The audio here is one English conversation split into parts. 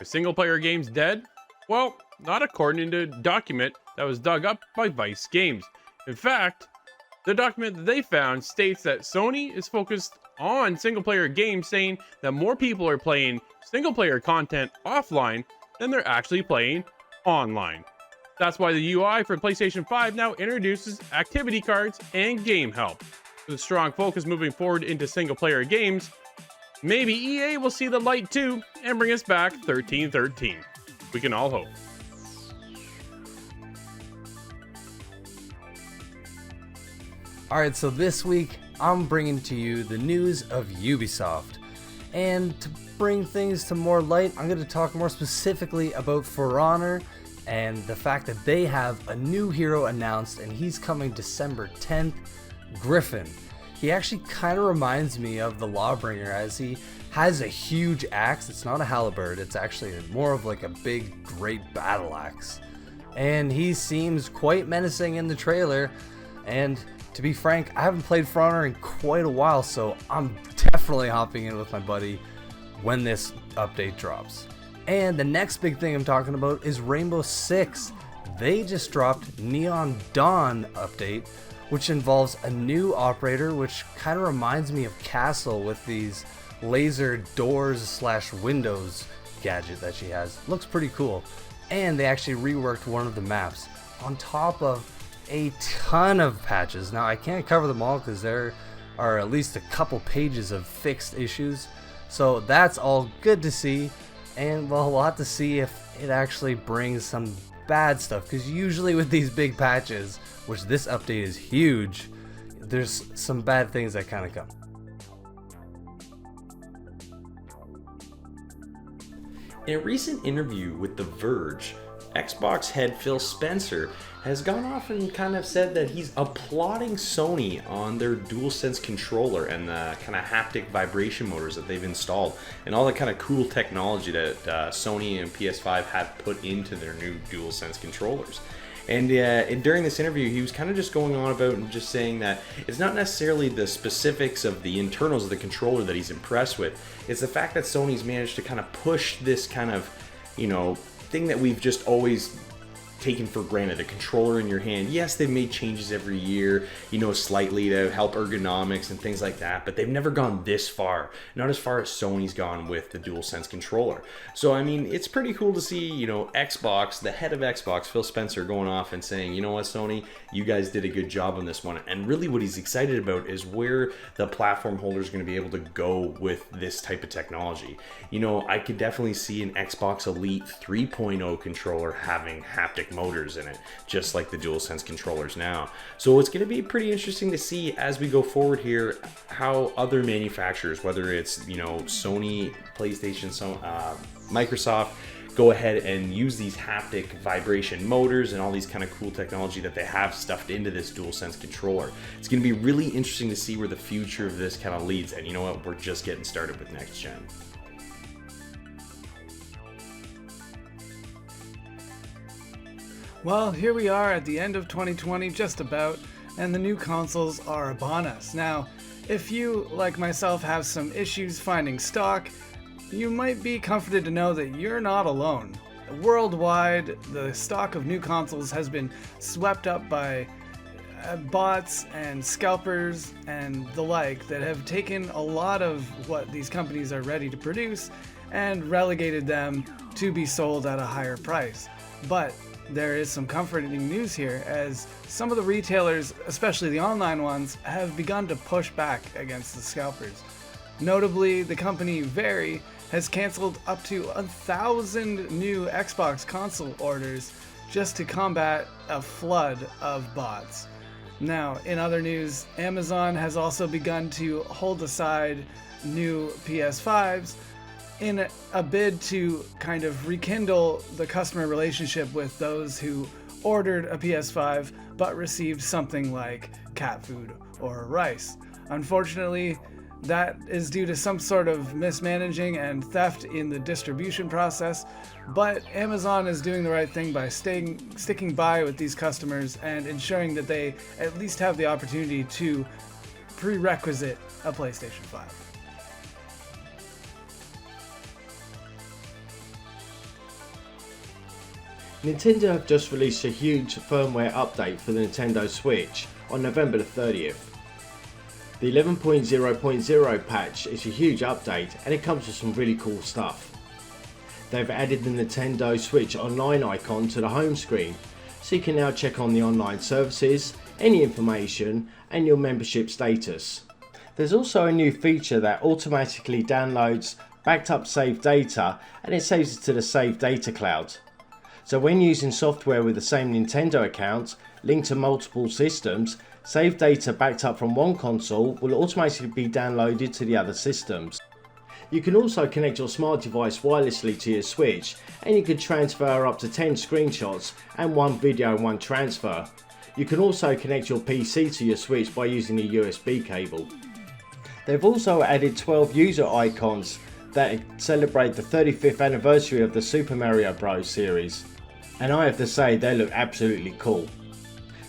Are single player games dead? Well, not according to a document that was dug up by Vice Games. In fact, the document that they found states that Sony is focused on single player games, saying that more people are playing single player content offline than they're actually playing online. That's why the UI for PlayStation 5 now introduces activity cards and game help. With a strong focus moving forward into single player games, maybe EA will see the light too and bring us back 1313. We can all hope. Alright, so this week I'm bringing to you the news of Ubisoft. And to bring things to more light, I'm going to talk more specifically about Forhonor and the fact that they have a new hero announced, and he's coming December 10th, Gryphon. He actually kind of reminds me of the Lawbringer, as he has a huge axe. It's not a halberd, it's actually more of like a big, great battle axe. And he seems quite menacing in the trailer, and to be frank, I haven't played Forhonor in quite a while, so I'm definitely hopping in with my buddy when this update drops. And the next big thing I'm talking about is Rainbow Six. They just dropped Neon Dawn update, which involves a new operator, which kind of reminds me of Castle with these laser doors slash windows gadget that she has. Looks pretty cool. And they actually reworked one of the maps on top of a ton of patches. Now I can't cover them all because there are at least a couple pages of fixed issues, so that's all good to see. And well, we'll have to see if it actually brings some bad stuff, because usually with these big patches, which this update is huge, there's some bad things that kind of come. In a recent interview with The Verge, Xbox head Phil Spencer has gone off and kind of said that he's applauding Sony on their DualSense controller and the kind of haptic vibration motors that they've installed and all the kind of cool technology that Sony and PS5 have put into their new DualSense controllers. And during this interview, he was kind of just going on about and just saying that it's not necessarily the specifics of the internals of the controller that he's impressed with. It's the fact that Sony's managed to kind of push this kind of, thing that we've just always taken for granted, a controller in your hand. Yes, they've made changes every year, slightly to help ergonomics and things like that, but they've never gone this far, not as far as Sony's gone with the DualSense controller. So I mean, it's pretty cool to see, Xbox, the head of Xbox, Phil Spencer, going off and saying, you know what, Sony, you guys did a good job on this one. And really what he's excited about is where the platform holder is going to be able to go with this type of technology. I could definitely see an Xbox Elite 3.0 controller having haptic motors in it, just like the DualSense controllers now. So it's going to be pretty interesting to see as we go forward here how other manufacturers, whether it's Sony, PlayStation, Microsoft, go ahead and use these haptic vibration motors and all these kind of cool technology that they have stuffed into this DualSense controller. It's going to be really interesting to see where the future of this kind of leads, and you know what, we're just getting started with next gen. Well, here we are at the end of 2020, just about, and the new consoles are upon us. Now, if you, like myself, have some issues finding stock, you might be comforted to know that you're not alone. Worldwide, the stock of new consoles has been swept up by bots and scalpers and the like that have taken a lot of what these companies are ready to produce and relegated them to be sold at a higher price. But there is some comforting news here, as some of the retailers, especially the online ones, have begun to push back against the scalpers. Notably, the company Very has canceled up to 1,000 new Xbox console orders just to combat a flood of bots. Now, in other news, Amazon has also begun to hold aside new PS5s in a bid to kind of rekindle the customer relationship with those who ordered a PS5 but received something like cat food or rice. Unfortunately, that is due to some sort of mismanaging and theft in the distribution process, but Amazon is doing the right thing by sticking by with these customers and ensuring that they at least have the opportunity to prerequisite a PlayStation 5. Nintendo have just released a huge firmware update for the Nintendo Switch on November the 30th. The 11.0.0 patch is a huge update and it comes with some really cool stuff. They've added the Nintendo Switch Online icon to the home screen, so you can now check on the online services, any information and your membership status. There's also a new feature that automatically downloads backed up saved data and it saves it to the saved data cloud. So when using software with the same Nintendo account linked to multiple systems, saved data backed up from one console will automatically be downloaded to the other systems. You can also connect your smart device wirelessly to your Switch and you can transfer up to 10 screenshots and one video in one transfer. You can also connect your PC to your Switch by using a USB cable. They've also added 12 user icons that celebrate the 35th anniversary of the Super Mario Bros. Series. And I have to say they look absolutely cool.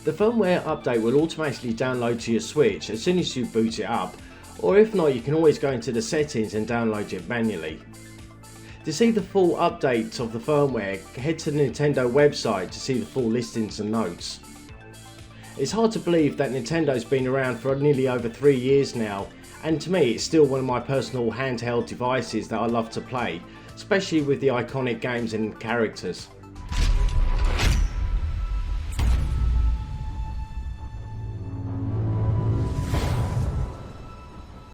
The firmware update will automatically download to your Switch as soon as you boot it up, or if not you can always go into the settings and download it manually. To see the full update of the firmware, head to the Nintendo website to see the full listings and notes. It's hard to believe that Nintendo's been around for nearly over 3 years now, and to me it's still one of my personal handheld devices that I love to play, especially with the iconic games and characters.